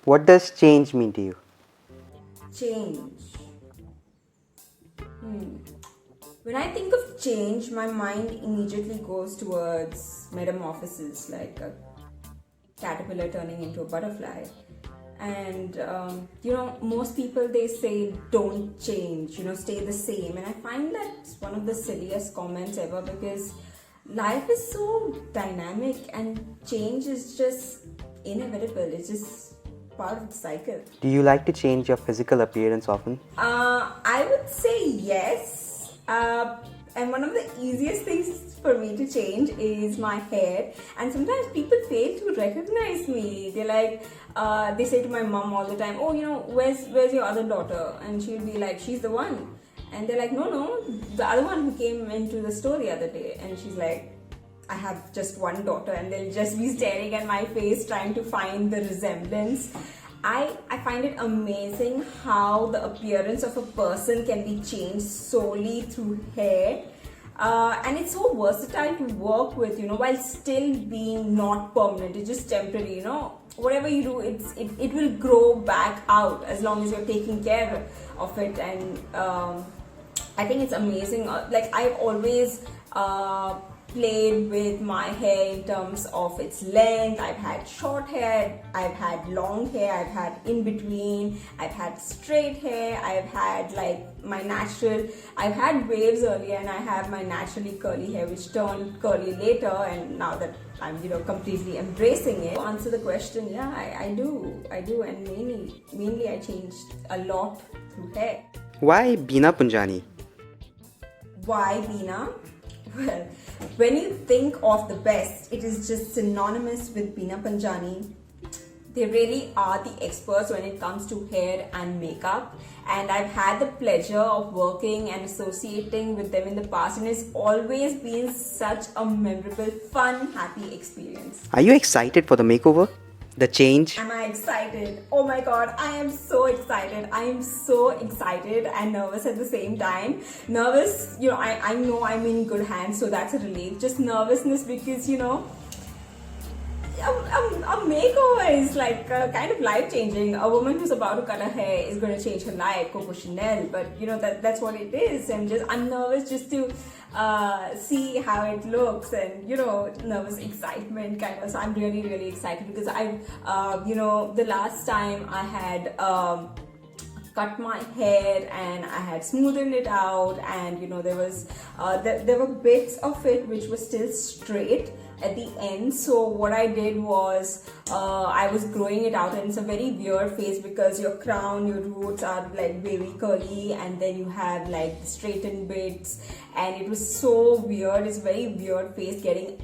What does change mean to you? Change. When I think of change, my mind immediately goes towards metamorphosis, like a caterpillar turning into a butterfly. And most people, they say don't change, stay the same. And I find that's one of the silliest comments ever, because life is so dynamic and change is just inevitable. It's just part of the cycle. Do you like to change your physical appearance often? I would say yes. And one of the easiest things for me to change is my hair. And sometimes people fail to recognize me. They say to my mom all the time, "Oh, where's your other daughter?" And she'll be like, "She's the one." And they're like, "No, the other one who came into the store the other day." And she's like, "I have just one daughter," and they'll just be staring at my face trying to find the resemblance. I find it amazing how the appearance of a person can be changed solely through hair. And it's so versatile to work with, while still being not permanent. It's just temporary, whatever you do, it will grow back out as long as you're taking care of it. And I think it's amazing. Like, I've always played with my hair in terms of its length. I've had short hair, I've had long hair, I've had in between, I've had straight hair, I've had I've had waves earlier, and I have my naturally curly hair which turned curly later, and now that I'm completely embracing it. To answer the question, yeah, I do, and mainly I changed a lot through hair. Why Bina Punjani? Why Bina? Well, when you think of the best, it is just synonymous with Bina Panjani. They really are the experts when it comes to hair and makeup, and I've had the pleasure of working and associating with them in the past, and it's always been such a memorable, fun, happy experience. Are you excited for the makeover? The change? Am I excited? Oh my god, I am so excited. I am so excited and nervous at the same time. Nervous, I know I'm in good hands, so that's a relief. Just nervousness because, a makeover is like kind of life changing. A woman who's about to cut her hair is going to change her life, Coco Chanel, but that's what it is. And I'm nervous just to see how it looks, and nervous excitement kind of. So I'm really, really excited because the last time I had cut my hair and I had smoothened it out, and there were bits of it which were still straight at the end. So what I did was I was growing it out, and it's a very weird phase because your crown, your roots are like very curly, and then you have like straightened bits, and it was so weird. It's very weird phase getting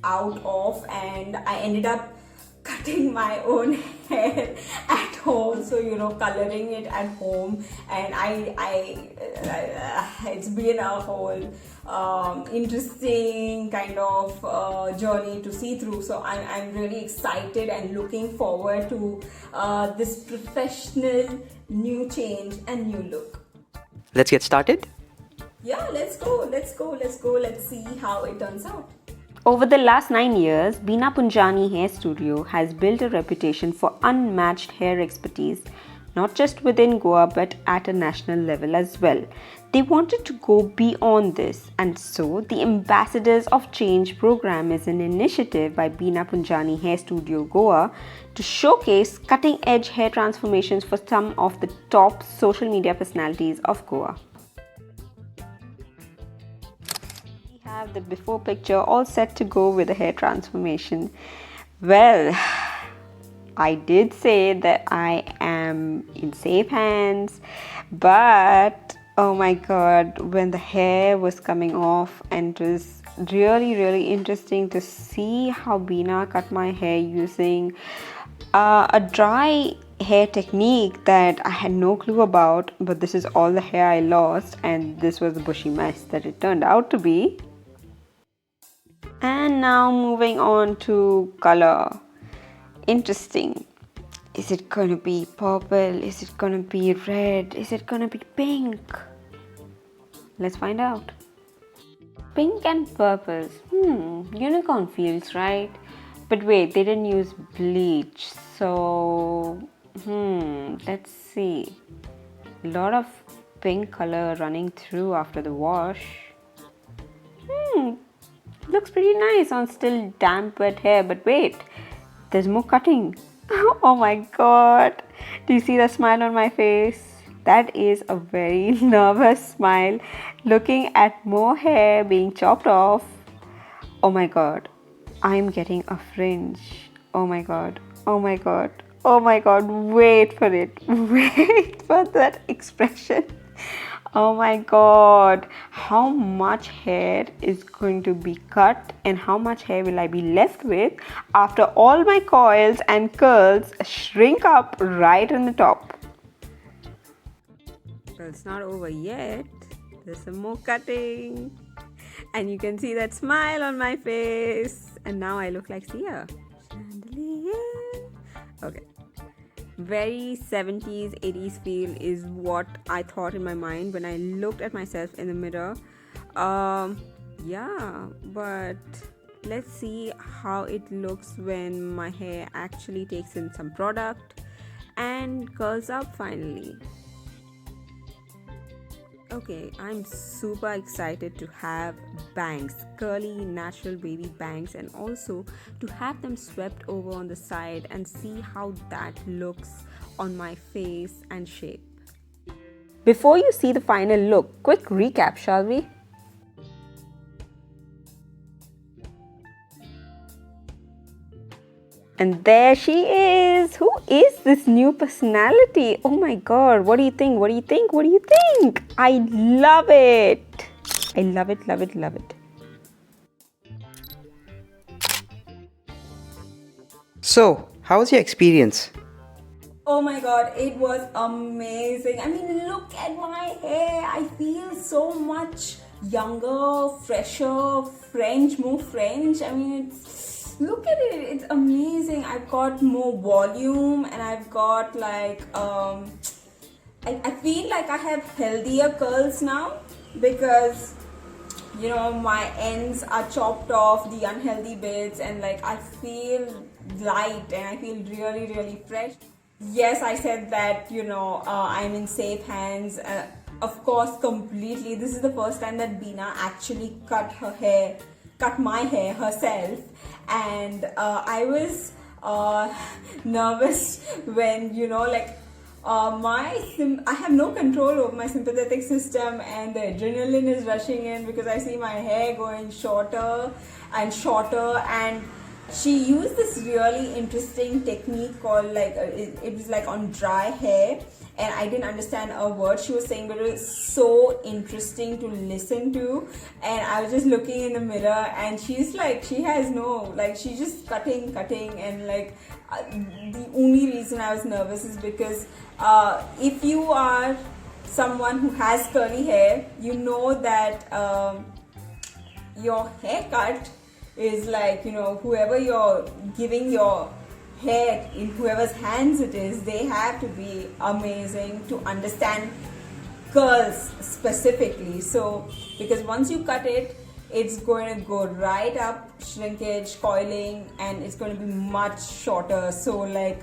out of, and I ended up cutting my own hair at home, so coloring it at home. And it's been a whole interesting kind of journey to see through. So I'm really excited and looking forward to this professional new change and new look. Let's get started. Yeah, let's let's see how it turns out. Over the last 9 years, Bina Punjani Hair Studio has built a reputation for unmatched hair expertise, not just within Goa but at a national level as well. They wanted to go beyond this, and so the Ambassadors of Change program is an initiative by Bina Punjani Hair Studio Goa to showcase cutting-edge hair transformations for some of the top social media personalities of Goa. Have the before picture all set to go with the hair transformation. Well, I did say that I am in safe hands, but oh my god, when the hair was coming off, and it was really, really interesting to see how Bina cut my hair using a dry hair technique that I had no clue about, but this is all the hair I lost, and this was the bushy mess that it turned out to be. And now moving on to color. Interesting. Is it gonna be purple? Is it gonna be red? Is it gonna be pink? Let's find out. Pink and purples. Unicorn feels right. But wait, they didn't use bleach. So Let's see. A lot of pink color running through after the wash. Looks pretty nice on still damp wet hair, but wait, there's more cutting. Oh my god. Do you see the smile on my face? That is a very nervous smile looking at more hair being chopped off. Oh my god. I'm getting a fringe. Oh my god. Oh my god. Oh my god. Wait for it. Wait for that expression. Oh my god, how much hair is going to be cut and how much hair will I be left with after all my coils and curls shrink up right in the top? But it's not over yet. There's some more cutting. And you can see that smile on my face. And now I look like Sia. Chandelier. Okay. Very 70s 80s feel is what I thought in my mind when I looked at myself in the mirror. Yeah, but let's see how it looks when my hair actually takes in some product and curls up finally. Okay, I'm super excited to have bangs, curly natural baby bangs, and also to have them swept over on the side and see how that looks on my face and shape. Before you see the final look, quick recap, shall we? And there she is. Who is this new personality? Oh my god, what do you think? What do you think? What do you think? I love it. I love it, love it, love it. So, how was your experience? Oh my god, it was amazing. I mean, look at my hair. I feel so much younger, fresher, French, more French. I mean, look at it. It's amazing. I've got more volume and I've got like, I feel like I have healthier curls now because, you know, my ends are chopped off, the unhealthy bits, and like I feel light and I feel really, really fresh. Yes, I said that, you know, I'm in safe hands. Of course, completely. This is the first time that Beena actually cut my hair herself. And I was nervous when, you know, like I have no control over my sympathetic system and the adrenaline is rushing in because I see my hair going shorter and shorter, and she used this really interesting technique called like it was like on dry hair, and I didn't understand a word she was saying, but it was so interesting to listen to. And I was just looking in the mirror and she's like, she has no, like she's just cutting and like the only reason I was nervous is because if you are someone who has curly hair, you know that your haircut is like, you know, whoever you're giving your hair in, whoever's hands it is, they have to be amazing to understand curls specifically. So because once you cut it, it's going to go right up, shrinkage, coiling, and it's going to be much shorter. So like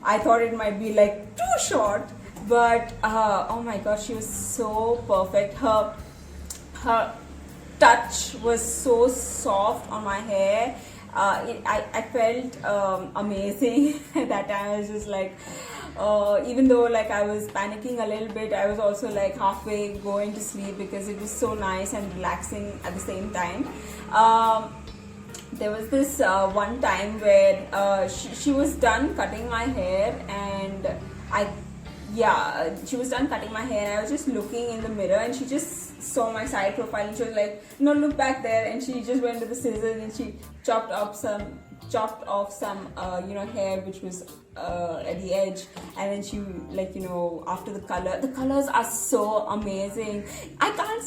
I thought it might be like too short, but oh my gosh, she was so perfect. Her touch was so soft on my hair. I felt amazing at that time. I was just like, even though like I was panicking a little bit, I was also like halfway going to sleep because it was so nice and relaxing at the same time. There was this one time where she was done cutting my hair, and she was done cutting my hair, and I was just looking in the mirror, and she just saw my side profile and she was like, no, look back there, and she just went to the scissors and she chopped off some you know, hair which was at the edge, and then she, like, you know, after the colors are so amazing. I can't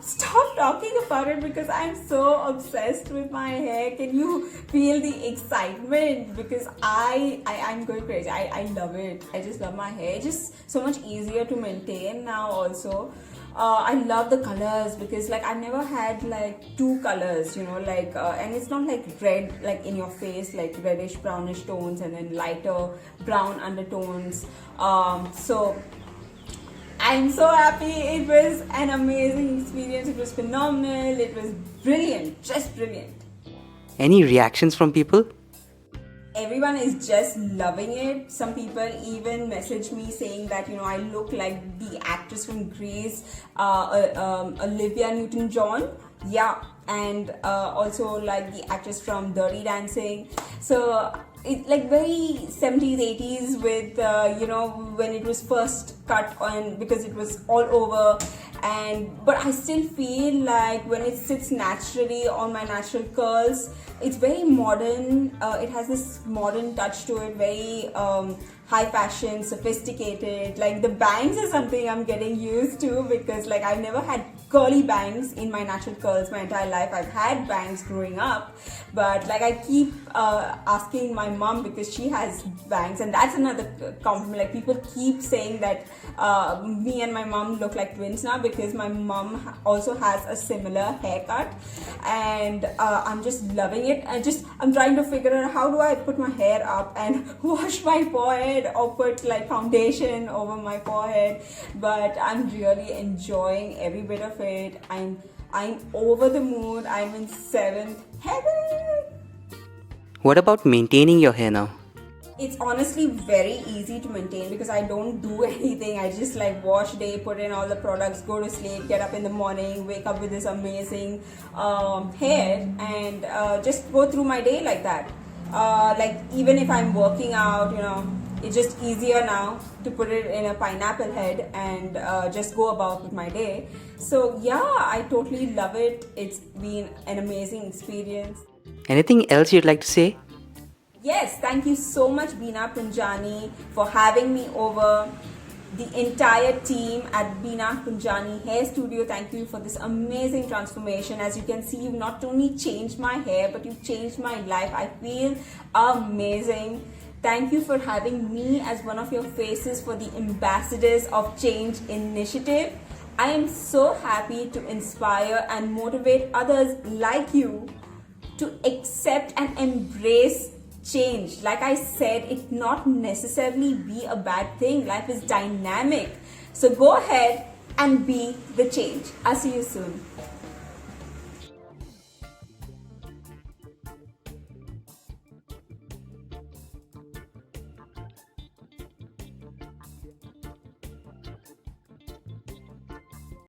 stop talking about it because I'm so obsessed with my hair. Can you feel the excitement? Because I'm going crazy. I love it. I just love my hair. It's just so much easier to maintain now also. I love the colors because like I've never had like two colors, you know, like and it's not like red like in your face, like reddish brownish tones and then lighter brown undertones. So I'm so happy. It was an amazing experience. It was phenomenal. It was brilliant, just brilliant. Any reactions from people? Everyone is just loving it. Some people even message me saying that I look like the actress from Grease, Olivia Newton-John. Yeah, and also like the actress from Dirty Dancing. So it's like very 70s 80s with when it was first cut on, because it was all over. But I still feel like when it sits naturally on my natural curls, it's very modern. It has this modern touch to it, very high fashion, sophisticated. Like the bangs is something I'm getting used to, because like I've never had curly bangs in my natural curls my entire life. I've had bangs growing up, but like I keep asking my mom, because she has bangs, and that's another compliment. Like people keep saying that me and my mom look like twins now, because my mom also has a similar haircut, and I'm just loving it. I'm trying to figure out how do I put my hair up and wash my forehead or put like foundation over my forehead, but I'm really enjoying every bit of it. I'm over the moon. I'm in seventh heaven. What about maintaining your hair now? It's honestly very easy to maintain, because I don't do anything. I just like wash day, put in all the products, go to sleep, get up in the morning, wake up with this amazing hair, and just go through my day like that. Like even if I'm working out, it's just easier now to put it in a pineapple head and just go about with my day. So yeah, I totally love it. It's been an amazing experience. Anything else you'd like to say? Yes, thank you so much, Beena Punjani, for having me over. The entire team at Beena Punjani Hair Studio, thank you for this amazing transformation. As you can see, you've not only changed my hair, but you've changed my life. I feel amazing. Thank you for having me as one of your faces for the Ambassadors of Change initiative. I am so happy to inspire and motivate others like you to accept and embrace change. Like I said, it not necessarily be a bad thing. Life is dynamic. So go ahead and be the change. I'll see you soon.